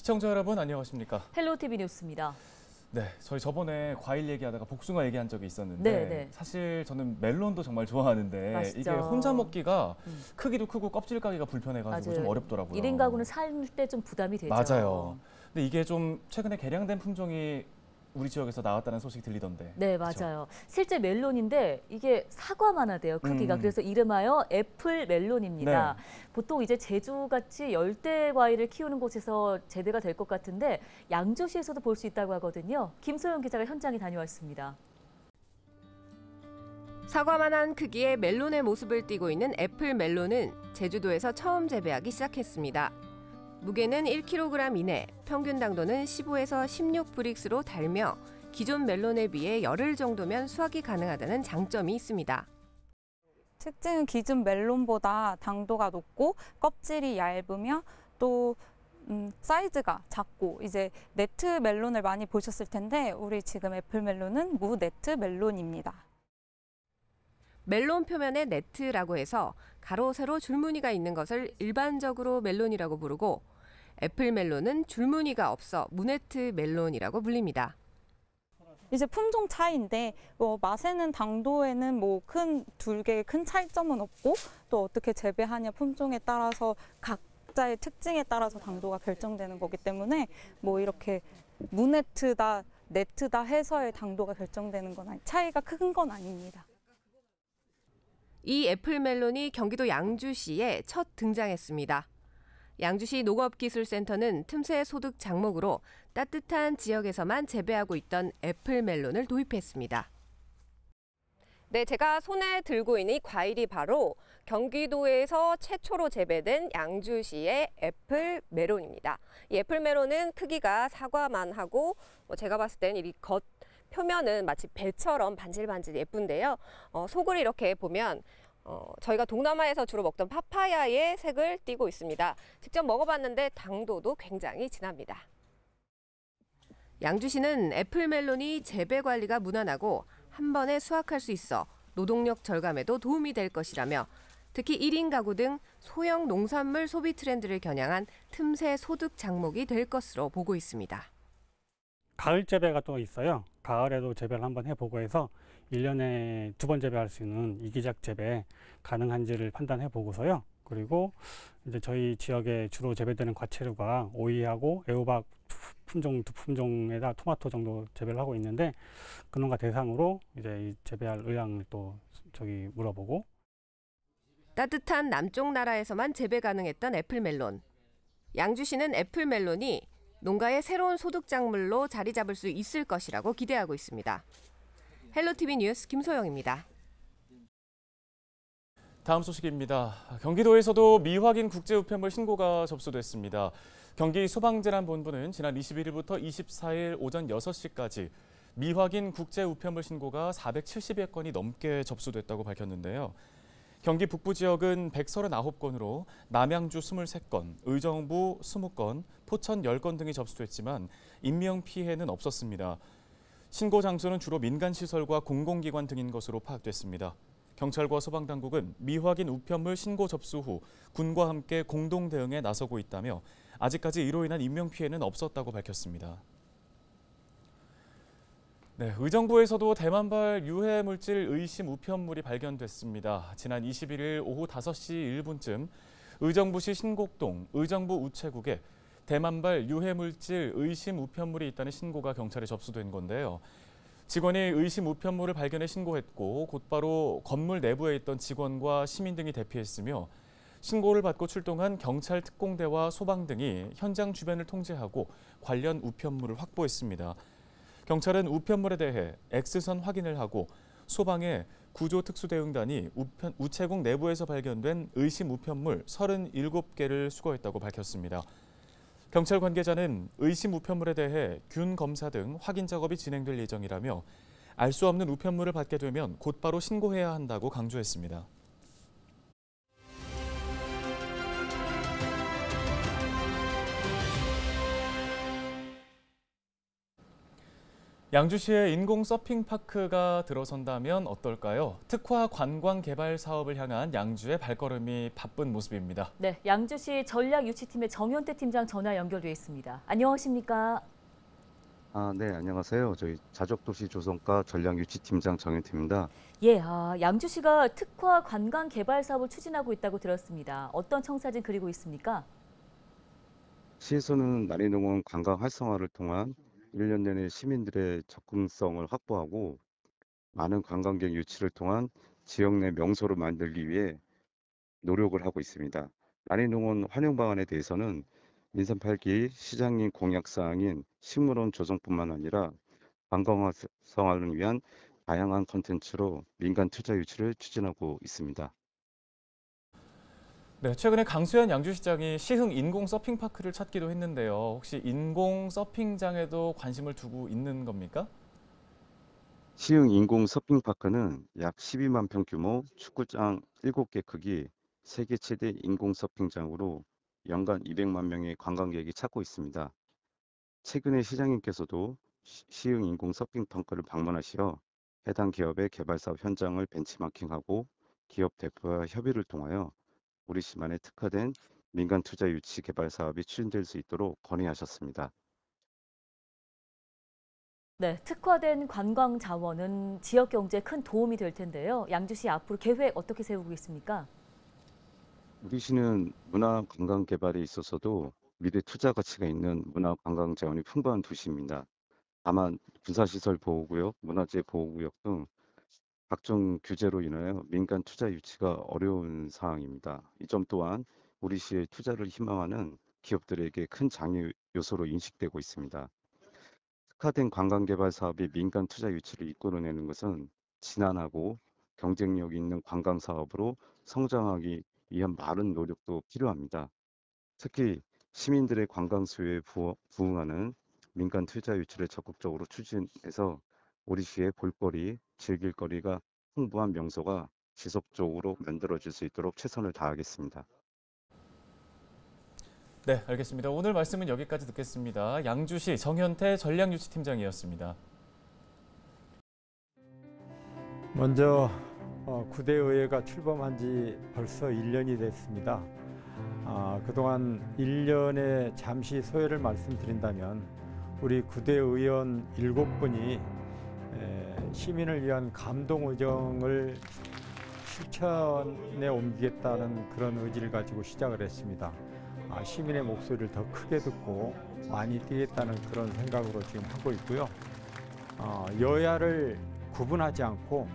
시청자 여러분 안녕하십니까? 헬로티비 뉴스입니다. 네, 저희 저번에 과일 얘기하다가 복숭아 얘기한 적이 있었는데 네. 사실 저는 멜론도 정말 좋아하는데 맛있죠. 이게 혼자 먹기가 크기도 크고 껍질 까기가 불편해가지고 맞아요. 좀 어렵더라고요. 1인 가구는 살 때 좀 부담이 되죠. 맞아요. 근데 이게 좀 최근에 개량된 품종이 우리 지역에서 나왔다는 소식이 들리던데. 네, 맞아요. 그쵸? 실제 멜론인데 이게 사과만 하대요, 크기가. 그래서 이름하여 애플 멜론입니다. 네. 보통 이제 제주같이 열대 과일을 키우는 곳에서 재배가 될 것 같은데 양주시에서도 볼 수 있다고 하거든요. 김소영 기자가 현장에 다녀왔습니다. 사과만한 크기의 멜론의 모습을 띠고 있는 애플 멜론은 제주도에서 처음 재배하기 시작했습니다. 무게는 1kg 이내, 평균 당도는 15에서 16브릭스로 달며 기존 멜론에 비해 열흘 정도면 수확이 가능하다는 장점이 있습니다. 특징은 기존 멜론보다 당도가 높고 껍질이 얇으며 또 사이즈가 작고 이제 네트 멜론을 많이 보셨을 텐데 우리 지금 애플 멜론은 무 네트 멜론입니다. 멜론 표면에 네트라고 해서 가로 세로 줄무늬가 있는 것을 일반적으로 멜론이라고 부르고 애플 멜론은 줄무늬가 없어 무네트 멜론이라고 불립니다. 이제 품종 차이인데 맛에는 당도에는 둘 개의 큰 차이점은 없고 또 어떻게 재배하냐 품종에 따라서 각자의 특징에 따라서 당도가 결정되는 거기 때문에 이렇게 무네트다 네트다 해서의 당도가 결정되는 건 차이가 큰 건 아닙니다. 이 애플 멜론이 경기도 양주시에 첫 등장했습니다. 양주시 농업기술센터는 틈새 소득 작목으로 따뜻한 지역에서만 재배하고 있던 애플 멜론을 도입했습니다. 네, 제가 손에 들고 있는 이 과일이 바로 경기도에서 최초로 재배된 양주시의 애플 멜론입니다. 이 애플 멜론은 크기가 사과만 하고 제가 봤을 때는 이 겉 표면은 마치 배처럼 반질반질 예쁜데요. 속을 이렇게 보면 저희가 동남아에서 주로 먹던 파파야의 색을 띠고 있습니다. 직접 먹어봤는데 당도도 굉장히 진합니다. 양주시는 애플 멜론이 재배 관리가 무난하고 한 번에 수확할 수 있어 노동력 절감에도 도움이 될 것이라며 특히 1인 가구 등 소형 농산물 소비 트렌드를 겨냥한 틈새 소득 작목이 될 것으로 보고 있습니다. 가을 재배가 또 있어요. 가을에도 재배를 한번 해보고 해서 1년에 2번 재배할 수 있는 이기작 재배 가능한지를 판단해 보고서요. 그리고 이제 저희 지역에 주로 재배되는 과채류가 오이하고 애호박 품종 두 품종에다 토마토 정도 재배를 하고 있는데 그 농가 대상으로 이제 재배할 의향을 또 물어보고. 따뜻한 남쪽 나라에서만 재배 가능했던 애플 멜론. 양주시는 애플 멜론이 농가의 새로운 소득 작물로 자리 잡을 수 있을 것이라고 기대하고 있습니다. 헬로티비 뉴스 김소영입니다. 다음 소식입니다. 경기도에서도 미확인 국제우편물 신고가 접수됐습니다. 경기 소방재난본부는 지난 21일부터 24일 오전 6시까지 미확인 국제우편물 신고가 470여 건이 넘게 접수됐다고 밝혔는데요. 경기 북부 지역은 139건으로 남양주 23건, 의정부 20건, 포천 10건 등이 접수됐지만 인명피해는 없었습니다. 신고 장소는 주로 민간시설과 공공기관 등인 것으로 파악됐습니다. 경찰과 소방당국은 미확인 우편물 신고 접수 후 군과 함께 공동 대응에 나서고 있다며 아직까지 이로 인한 인명피해는 없었다고 밝혔습니다. 네, 의정부에서도 대만발 유해물질 의심 우편물이 발견됐습니다. 지난 21일 오후 5시 1분쯤 의정부시 신곡동 의정부 우체국에 대만발 유해물질 의심 우편물이 있다는 신고가 경찰에 접수된 건데요. 직원이 의심 우편물을 발견해 신고했고 곧바로 건물 내부에 있던 직원과 시민 등이 대피했으며 신고를 받고 출동한 경찰 특공대와 소방 등이 현장 주변을 통제하고 관련 우편물을 확보했습니다. 경찰은 우편물에 대해 X선 확인을 하고 소방의 구조특수대응단이 우체국 내부에서 발견된 의심 우편물 37개를 수거했다고 밝혔습니다. 경찰 관계자는 의심 우편물에 대해 균 검사 등 확인 작업이 진행될 예정이라며 알 수 없는 우편물을 받게 되면 곧바로 신고해야 한다고 강조했습니다. 양주시에 인공 서핑파크가 들어선다면 어떨까요? 특화 관광 개발 사업을 향한 양주의 발걸음이 바쁜 모습입니다. 네, 양주시 전략유치팀의 정현태 팀장 전화 연결돼 있습니다. 안녕하십니까? 네, 안녕하세요. 저희 자족도시 조성과 전략유치팀장 정현태입니다. 예, 양주시가 특화 관광 개발 사업을 추진하고 있다고 들었습니다. 어떤 청사진 그리고 있습니까? 시에서는 나리농원 관광 활성화를 통한 1년 내내 시민들의 접근성을 확보하고 많은 관광객 유치를 통한 지역 내 명소를 만들기 위해 노력을 하고 있습니다. 나리농원 환영 방안에 대해서는 민선 8기 시장님 공약사항인 식물원 조성뿐만 아니라 관광 활성화를 위한 다양한 콘텐츠로 민간 투자 유치를 추진하고 있습니다. 네, 최근에 강수현 양주시장이 시흥 인공 서핑파크를 찾기도 했는데요. 혹시 인공 서핑장에도 관심을 두고 있는 겁니까? 시흥 인공 서핑파크는 약 12만 평 규모 축구장 7개 크기 세계 최대 인공 서핑장으로 연간 200만 명의 관광객이 찾고 있습니다. 최근에 시장님께서도 시흥 인공 서핑파크를 방문하시어 해당 기업의 개발 사업 현장을 벤치마킹하고 기업 대표와 협의를 통하여 우리 시만에 특화된 민간 투자 유치 개발 사업이 추진될 수 있도록 건의하셨습니다. 네, 특화된 관광 자원은 지역 경제에 큰 도움이 될 텐데요. 양주시 앞으로 계획 어떻게 세우고 있습니까? 우리 시는 문화 관광 개발에 있어서도 미래 투자 가치가 있는 문화 관광 자원이 풍부한 도시입니다. 다만 군사시설 보호구역, 문화재 보호구역 등 각종 규제로 인하여 민간 투자 유치가 어려운 상황입니다. 이 점 또한 우리 시의 투자를 희망하는 기업들에게 큰 장애 요소로 인식되고 있습니다. 특화된 관광개발 사업이 민간 투자 유치를 이끌어내는 것은 진한하고 경쟁력 있는 관광 사업으로 성장하기 위한 많은 노력도 필요합니다. 특히 시민들의 관광 수요에 부응하는 민간 투자 유치를 적극적으로 추진해서 우리 시의 볼거리, 즐길거리가 풍부한 명소가 지속적으로 만들어질 수 있도록 최선을 다하겠습니다. 네, 알겠습니다. 오늘 말씀은 여기까지 듣겠습니다. 양주시 정현태 전략유치팀장이었습니다. 먼저 구대의회가 출범한 지 벌써 1년이 됐습니다. 그동안 1년에 잠시 소회를 말씀드린다면 우리 구대의원 7분이 시민을 위한 감동의정을 실천에 옮기겠다는 그런 의지를 가지고 시작을 했습니다. 시민의 목소리를 더 크게 듣고 많이 뛰겠다는 그런 생각으로 지금 하고 있고요. 여야를 구분하지 않고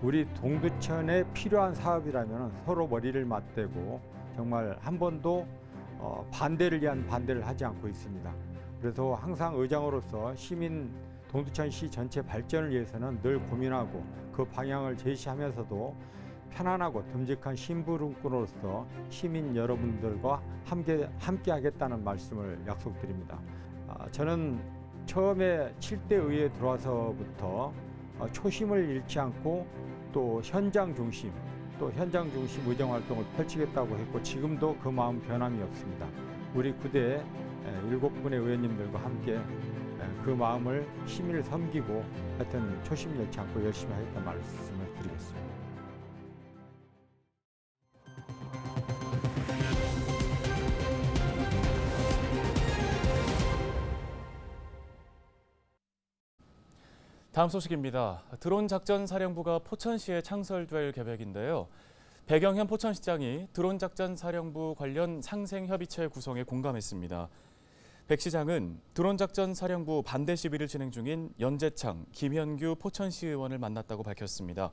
우리 동두천에 필요한 사업이라면 서로 머리를 맞대고 정말 한 번도 반대를 위한 반대를 하지 않고 있습니다. 그래서 항상 의장으로서 동두천시 전체 발전을 위해서는 늘 고민하고 그 방향을 제시하면서도 편안하고 듬직한 심부름꾼으로서 시민 여러분들과 함께 하겠다는 말씀을 약속드립니다. 저는 처음에 7대 의회에 들어와서부터 초심을 잃지 않고 또 현장 중심 의정 활동을 펼치겠다고 했고 지금도 그 마음 변함이 없습니다. 우리 구대 7분의 의원님들과 함께 그 마음을 시민을 섬기고 하여튼 초심 잃지 않고 열심히 하겠다는 말씀을 드리겠습니다. 다음 소식입니다. 드론 작전 사령부가 포천시에 창설될 계획인데요. 백영현 포천시장이 드론 작전 사령부 관련 상생협의체 구성에 공감했습니다. 백 시장은 드론 작전 사령부 반대 시위를 진행 중인 연재창, 김현규 포천시 의원을 만났다고 밝혔습니다.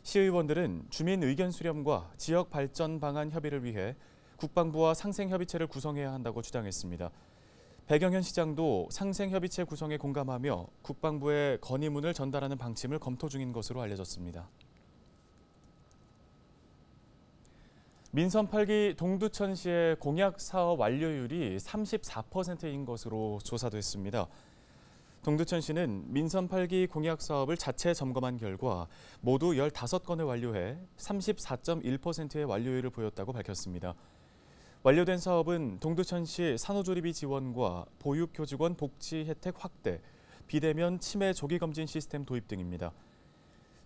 시의원들은 주민 의견 수렴과 지역 발전 방안 협의를 위해 국방부와 상생협의체를 구성해야 한다고 주장했습니다. 백영현 시장도 상생협의체 구성에 공감하며 국방부에 건의문을 전달하는 방침을 검토 중인 것으로 알려졌습니다. 민선 8기 동두천시의 공약 사업 완료율이 34%인 것으로 조사됐습니다. 동두천시는 민선 8기 공약 사업을 자체 점검한 결과 모두 15건을 완료해 34.1%의 완료율을 보였다고 밝혔습니다. 완료된 사업은 동두천시 산후조리비 지원과 보육교직원 복지 혜택 확대, 비대면 치매 조기 검진 시스템 도입 등입니다.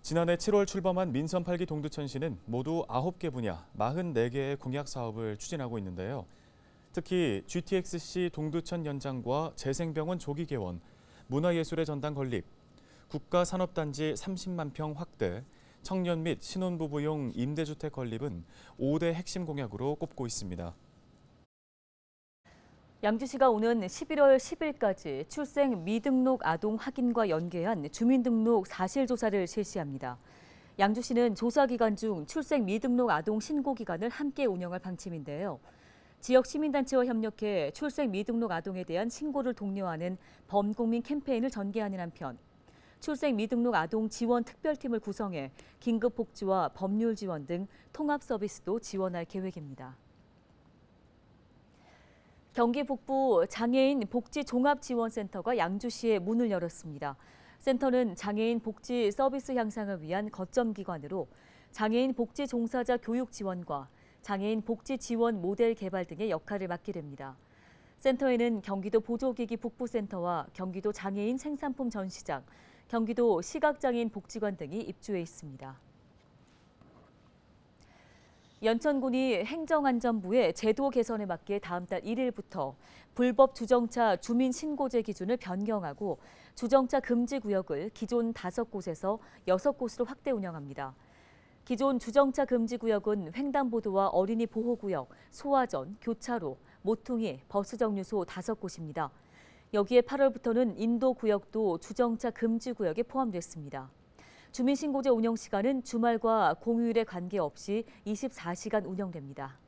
지난해 7월 출범한 민선 8기 동두천시는 모두 9개 분야 44개의 공약 사업을 추진하고 있는데요. 특히 GTX-C 동두천 연장과 재생병원 조기 개원, 문화예술의 전당 건립, 국가산업단지 30만 평 확대, 청년 및 신혼부부용 임대주택 건립은 5대 핵심 공약으로 꼽고 있습니다. 양주시가 오는 11월 10일까지 출생 미등록 아동 확인과 연계한 주민등록 사실조사를 실시합니다. 양주시는 조사 기간 중 출생 미등록 아동 신고 기간을 함께 운영할 방침인데요. 지역 시민단체와 협력해 출생 미등록 아동에 대한 신고를 독려하는 범국민 캠페인을 전개하는 한편 출생 미등록 아동 지원 특별팀을 구성해 긴급 복지와 법률 지원 등 통합 서비스도 지원할 계획입니다. 경기 북부 장애인 복지 종합지원센터가 양주시에 문을 열었습니다. 센터는 장애인 복지 서비스 향상을 위한 거점 기관으로 장애인 복지 종사자 교육 지원과 장애인 복지 지원 모델 개발 등의 역할을 맡게 됩니다. 센터에는 경기도 보조기기 북부센터와 경기도 장애인 생산품 전시장, 경기도 시각장애인 복지관 등이 입주해 있습니다. 연천군이 행정안전부의 제도 개선에 맞게 다음 달 1일부터 불법 주정차 주민신고제 기준을 변경하고 주정차 금지 구역을 기존 5곳에서 6곳으로 확대 운영합니다. 기존 주정차 금지 구역은 횡단보도와 어린이 보호구역, 소화전, 교차로, 모퉁이, 버스 정류소 5곳입니다. 여기에 8월부터는 인도구역도 주정차 금지 구역에 포함됐습니다. 주민신고제 운영 시간은 주말과 공휴일에 관계없이 24시간 운영됩니다.